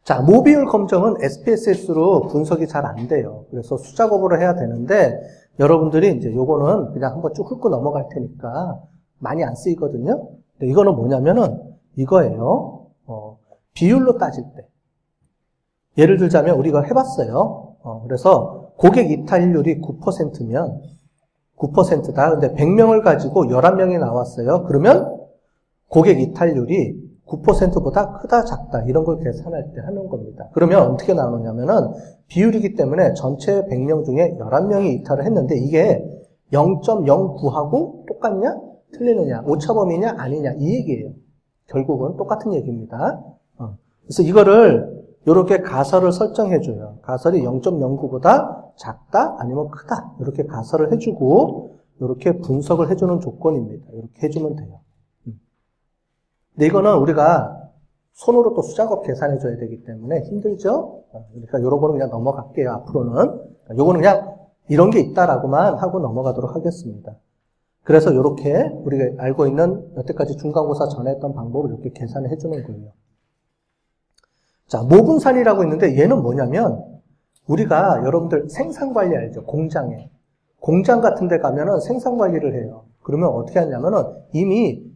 자, 모비율 검정은 SPSS로 분석이 잘 안 돼요. 그래서 수작업으로 해야 되는데, 여러분들이 이제 요거는 그냥 한번 쭉 훑고 넘어갈 테니까 많이 안 쓰이거든요. 근데 이거는 뭐냐면은 이거예요. 비율로 따질 때. 예를 들자면 우리가 해봤어요. 그래서 고객 이탈률이 9%면 9%다. 근데 100명을 가지고 11명이 나왔어요. 그러면 고객 이탈률이 9%보다 크다, 작다, 이런 걸 계산할 때 하는 겁니다. 그러면 어떻게 나오냐면은, 비율이기 때문에 전체 100명 중에 11명이 이탈을 했는데, 이게 0.09하고 똑같냐? 틀리느냐? 오차범위냐? 아니냐? 이 얘기예요. 결국은 똑같은 얘기입니다. 그래서 이거를, 요렇게 가설을 설정해줘요. 가설이 0.09보다 작다? 아니면 크다? 이렇게 가설을 해주고, 요렇게 분석을 해주는 조건입니다. 이렇게 해주면 돼요. 근데 이거는 우리가 손으로 또 수작업 계산해줘야 되기 때문에 힘들죠? 그러니까 요런 거는 그냥 넘어갈게요, 앞으로는. 요거는 그냥 이런 게 있다라고만 하고 넘어가도록 하겠습니다. 그래서 요렇게 우리가 알고 있는 여태까지 중간고사 전에 했던 방법을 이렇게 계산을 해주는 거예요. 자, 모분산이라고 있는데 얘는 뭐냐면 우리가 여러분들 생산관리 알죠? 공장에. 공장 같은 데 가면은 생산관리를 해요. 그러면 어떻게 하냐면은 이미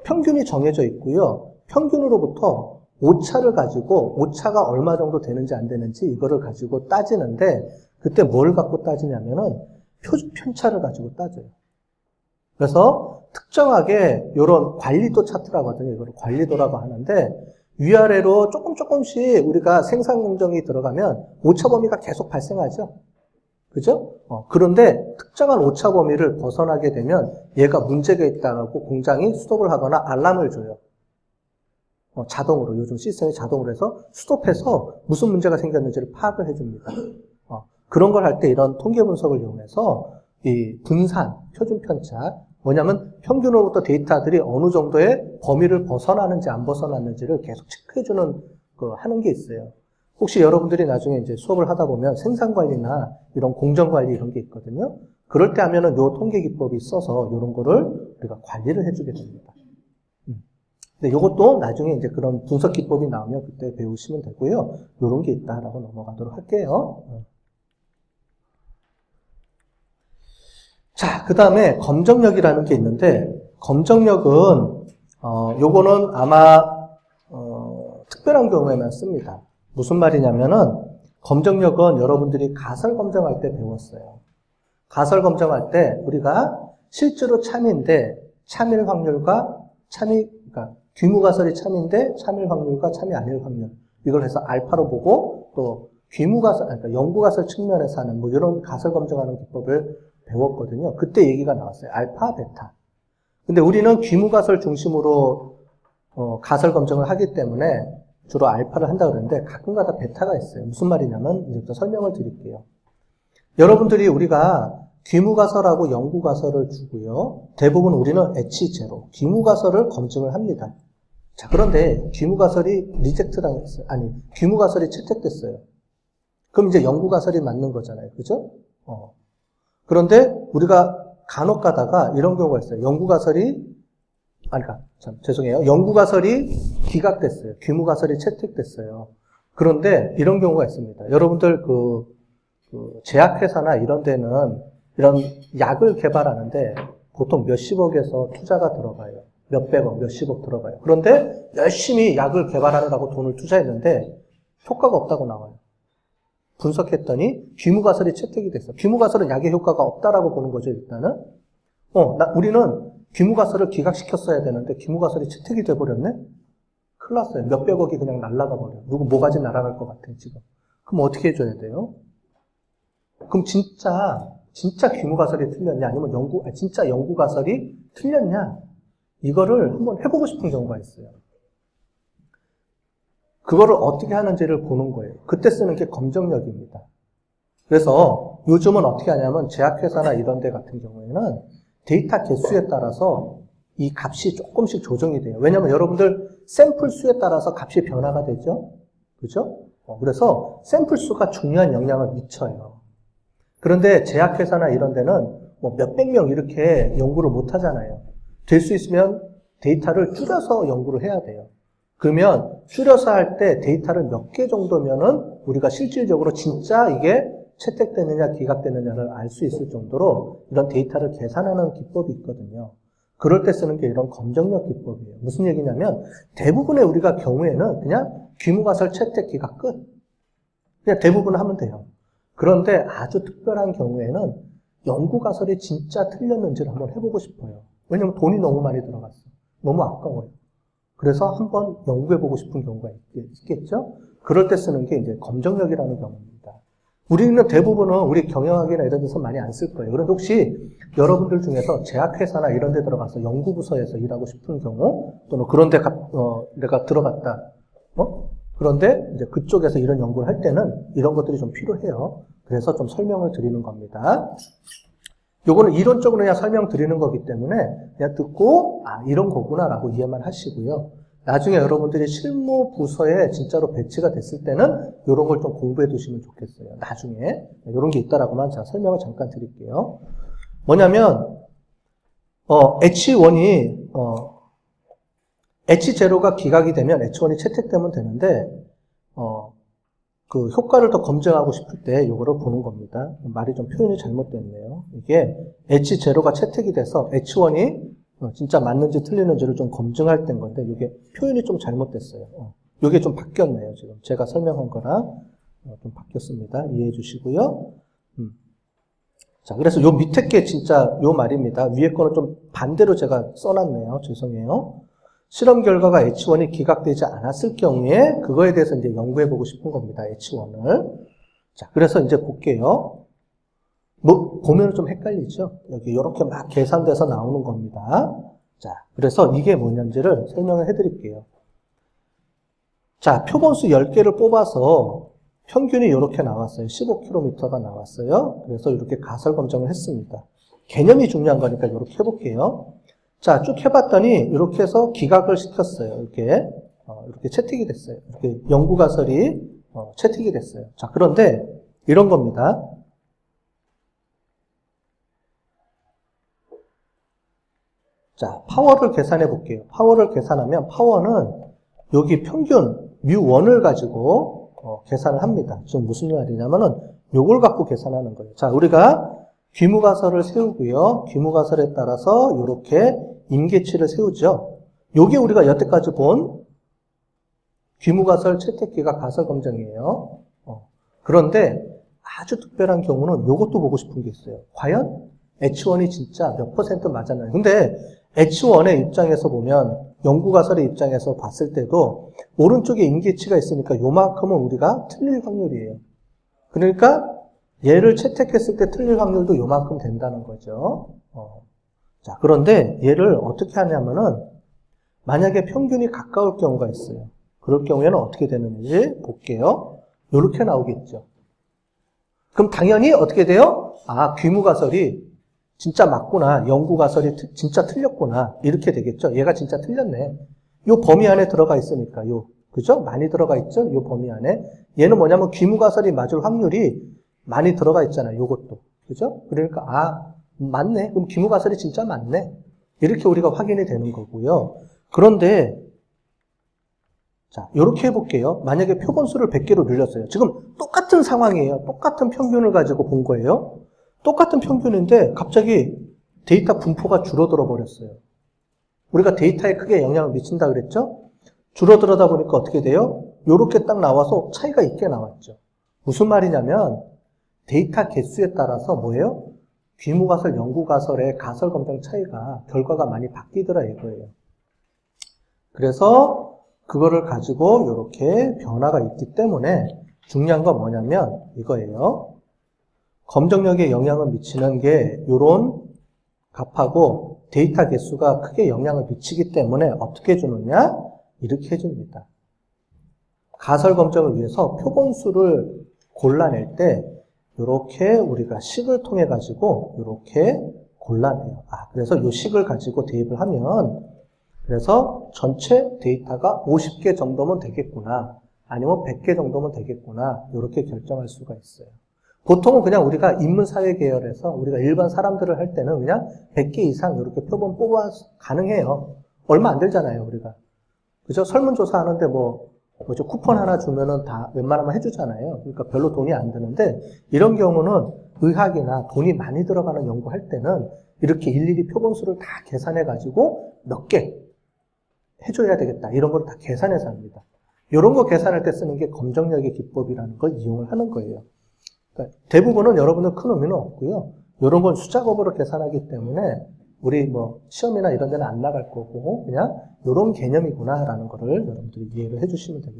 평균이 정해져 있고요. 평균으로부터 오차를 가지고 오차가 얼마 정도 되는지 안 되는지 이거를 가지고 따지는데 그때 뭘 갖고 따지냐면은 표준 편차를 가지고 따져요. 그래서 특정하게 이런 관리도 차트라고 하거든요. 이거를 관리도라고 하는데 위아래로 조금씩 우리가 생산 공정이 들어가면 오차 범위가 계속 발생하죠. 그죠? 그런데 특정한 오차 범위를 벗어나게 되면 얘가 문제가 있다고 공장이 스톱을 하거나 알람을 줘요. 자동으로, 요즘 시스템이 자동으로 해서 스톱해서 무슨 문제가 생겼는지를 파악을 해줍니다. 그런 걸 할 때 이런 통계 분석을 이용해서 이 분산, 표준 편차, 뭐냐면 평균으로부터 데이터들이 어느 정도의 범위를 벗어나는지 안 벗어나는지를 계속 체크해주는 하는 게 있어요. 혹시 여러분들이 나중에 이제 수업을 하다 보면 생산관리나 이런 공정관리 이런 게 있거든요. 그럴 때 하면은 요 통계 기법이 있어서 이런 거를 우리가 관리를 해주게 됩니다. 근데 요것도 나중에 이제 그런 분석 기법이 나오면 그때 배우시면 되고요. 요런 게 있다라고 넘어가도록 할게요. 자, 그 다음에 검정력이라는 게 있는데, 검정력은, 요거는 아마, 특별한 경우에만 씁니다. 무슨 말이냐면은, 검정력은 여러분들이 가설 검정할 때 배웠어요. 가설 검정할 때 우리가 실제로 참인데, 참일 확률과 그러니까 귀무가설이 참인데, 참일 확률과 참이 아닐 확률. 이걸 해서 알파로 보고, 또 귀무가설, 그러니까 연구가설 측면에서 하는 뭐 이런 가설 검정하는 기법을 배웠거든요. 그때 얘기가 나왔어요. 알파, 베타. 근데 우리는 귀무가설 중심으로 가설 검정을 하기 때문에 주로 알파를 한다고 그러는데 가끔가다 베타가 있어요. 무슨 말이냐면 이제부터 설명을 드릴게요. 여러분들이 우리가 귀무가설하고 연구가설을 주고요. 대부분 우리는 H0, 귀무가설을 검증을 합니다. 자, 그런데 귀무가설이 리젝트 당했어요. 아니, 귀무가설이 채택됐어요. 그럼 이제 연구가설이 맞는 거잖아요. 그죠? 그런데 우리가 간혹 가다가 이런 경우가 있어요. 연구가설이 기각됐어요. 귀무가설이 채택됐어요. 그런데 이런 경우가 있습니다. 여러분들 제약회사나 이런 데는 이런 약을 개발하는데 보통 몇십억에서 투자가 들어가요. 몇백억, 몇십억 들어가요. 그런데 열심히 약을 개발하느라고 돈을 투자했는데 효과가 없다고 나와요. 분석했더니 귀무가설이 채택이 됐어. 귀무가설은 약의 효과가 없다라고 보는 거죠, 일단은. 우리는 귀무가설을 기각시켰어야 되는데 귀무가설이 채택이 돼버렸네? 큰일 났어요. 몇백억이 그냥 날아가 버려. 누구 뭐가지 날아갈 것 같아, 지금. 그럼 어떻게 해줘야 돼요? 그럼 진짜 귀무가설이 틀렸냐? 아니면 진짜 연구가설이 틀렸냐? 이거를 한번 해보고 싶은 경우가 있어요. 그거를 어떻게 하는지를 보는 거예요. 그때 쓰는 게 검정력입니다. 그래서 요즘은 어떻게 하냐면 제약회사나 이런 데 같은 경우에는 데이터 개수에 따라서 이 값이 조금씩 조정이 돼요. 왜냐하면 여러분들 샘플 수에 따라서 값이 변화가 되죠. 그죠? 그래서 샘플 수가 중요한 영향을 미쳐요. 그런데 제약회사나 이런 데는 뭐 몇백 명 이렇게 연구를 못 하잖아요. 될 수 있으면 데이터를 줄여서 연구를 해야 돼요. 그러면 줄여서 할 때 데이터를 몇 개 정도면은 우리가 실질적으로 진짜 이게 채택되느냐 기각되느냐를 알 수 있을 정도로 이런 데이터를 계산하는 기법이 있거든요. 그럴 때 쓰는 게 이런 검정력 기법이에요. 무슨 얘기냐면 대부분의 우리가 경우에는 그냥 귀무가설 채택 기각 끝. 그냥 대부분 하면 돼요. 그런데 아주 특별한 경우에는 연구가설이 진짜 틀렸는지를 한번 해보고 싶어요. 왜냐면 돈이 너무 많이 들어갔어. 너무 아까워요. 그래서 한번 연구해보고 싶은 경우가 있겠죠? 그럴 때 쓰는 게 이제 검정력이라는 경우입니다. 우리는 대부분은 우리 경영학이나 이런 데서 많이 안 쓸 거예요. 그런데 혹시 여러분들 중에서 제약회사나 이런 데 들어가서 연구부서에서 일하고 싶은 경우, 또는 그런 데 내가 들어갔다. 그런데 이제 그쪽에서 이런 연구를 할 때는 이런 것들이 좀 필요해요. 그래서 좀 설명을 드리는 겁니다. 요거는 이론적으로 그냥 설명드리는 거기 때문에 그냥 듣고 이런 거구나라고 이해만 하시고요. 나중에 여러분들이 실무 부서에 진짜로 배치가 됐을 때는 이런 걸 좀 공부해 두시면 좋겠어요. 나중에 이런 게 있다라고만 제가 설명을 잠깐 드릴게요. 뭐냐면 H1이 H0가 기각이 되면 H1이 채택되면 되는데 그 효과를 더 검증하고 싶을 때 이거를 보는 겁니다. 말이 좀 표현이 잘못됐네요. 이게 H0가 채택이 돼서 H1이 진짜 맞는지 틀리는지를 좀 검증할 때인 건데 이게 표현이 좀 잘못됐어요. 이게 좀 바뀌었네요. 지금 제가 설명한 거랑 좀 바뀌었습니다. 이해해 주시고요. 자, 그래서 요 밑에 게 진짜 요 말입니다. 위에 거는 좀 반대로 제가 써놨네요. 죄송해요. 실험 결과가 H1이 기각되지 않았을 경우에 그거에 대해서 이제 연구해보고 싶은 겁니다. H1을. 자, 그래서 이제 볼게요. 보면 좀 헷갈리죠? 여기 이렇게 막 계산돼서 나오는 겁니다. 자, 그래서 이게 뭐냐인지를 설명을 해드릴게요. 자, 표본수 10개를 뽑아서 평균이 이렇게 나왔어요. 15km가 나왔어요. 그래서 이렇게 가설 검정을 했습니다. 개념이 중요한 거니까 이렇게 해볼게요. 자, 쭉 해봤더니 이렇게 해서 기각을 시켰어요. 이렇게 채택이 됐어요. 이렇게 연구가설이 채택이 됐어요. 자, 그런데 이런 겁니다. 자, 파워를 계산해 볼게요. 파워를 계산하면 파워는 여기 평균 μ1을 가지고 계산을 합니다. 지금 무슨 말이냐면은 요걸 갖고 계산하는 거예요. 자, 우리가 귀무가설을 세우고요. 귀무가설에 따라서 이렇게 임계치를 세우죠. 요게 우리가 여태까지 본 귀무가설 채택기가 가설 검정이에요. 그런데 아주 특별한 경우는 요것도 보고 싶은 게 있어요. 과연 H1이 진짜 몇 % 맞았나요? 근데 H1의 입장에서 보면 연구가설의 입장에서 봤을 때도 오른쪽에 임계치가 있으니까 요만큼은 우리가 틀릴 확률이에요. 그러니까 얘를 채택했을 때 틀릴 확률도 요만큼 된다는 거죠. 자, 그런데 얘를 어떻게 하냐면은 만약에 평균이 가까울 경우가 있어요. 그럴 경우에는 어떻게 되는지 볼게요. 요렇게 나오겠죠. 그럼 당연히 어떻게 돼요? 귀무가설이 진짜 맞구나. 연구가설이 진짜 틀렸구나. 이렇게 되겠죠. 얘가 진짜 틀렸네. 요 범위 안에 들어가 있으니까 그죠? 많이 들어가 있죠? 요 범위 안에. 얘는 뭐냐면 귀무가설이 맞을 확률이 많이 들어가 있잖아요. 요것도. 그죠? 그러니까 맞네. 그럼 귀무가설이 진짜 맞네. 이렇게 우리가 확인이 되는 거고요. 그런데 자, 요렇게 해볼게요. 만약에 표본수를 100개로 늘렸어요. 지금 똑같은 상황이에요. 똑같은 평균을 가지고 본 거예요. 똑같은 평균인데 갑자기 데이터 분포가 줄어들어 버렸어요. 우리가 데이터에 크게 영향을 미친다 그랬죠? 줄어들어다 보니까 어떻게 돼요? 요렇게 딱 나와서 차이가 있게 나왔죠. 무슨 말이냐면 데이터 개수에 따라서 뭐예요? 귀무가설, 연구가설의 가설 검정 차이가 결과가 많이 바뀌더라 이거예요. 그래서 그거를 가지고 이렇게 변화가 있기 때문에 중요한 건 뭐냐면 이거예요. 검정력에 영향을 미치는 게 이런 값하고 데이터 개수가 크게 영향을 미치기 때문에 어떻게 해주느냐? 이렇게 해줍니다. 가설 검정을 위해서 표본수를 골라낼 때 이렇게 우리가 식을 통해 가지고 이렇게 골라내요. 그래서 이 식을 가지고 대입을 하면 그래서 전체 데이터가 50개 정도면 되겠구나. 아니면 100개 정도면 되겠구나. 이렇게 결정할 수가 있어요. 보통은 그냥 우리가 인문사회 계열에서 우리가 일반 사람들을 할 때는 그냥 100개 이상 이렇게 표본 뽑아 가능해요. 얼마 안 들잖아요, 우리가. 그죠? 설문조사 하는데 뭐죠? 쿠폰 하나 주면은 다 웬만하면 해주잖아요. 그러니까 별로 돈이 안 드는데, 이런 경우는 의학이나 돈이 많이 들어가는 연구할 때는 이렇게 일일이 표본수를 다 계산해가지고 몇 개 해줘야 되겠다. 이런 걸 다 계산해서 합니다. 이런 거 계산할 때 쓰는 게 검정력의 기법이라는 걸 이용을 하는 거예요. 그러니까 대부분은 여러분들 큰 의미는 없고요. 이런 건 숫자법으로 계산하기 때문에 우리 시험이나 이런 데는 안 나갈 거고, 그냥 이런 개념이구나라는 거를 여러분들이 이해를 해주시면 되겠습니다.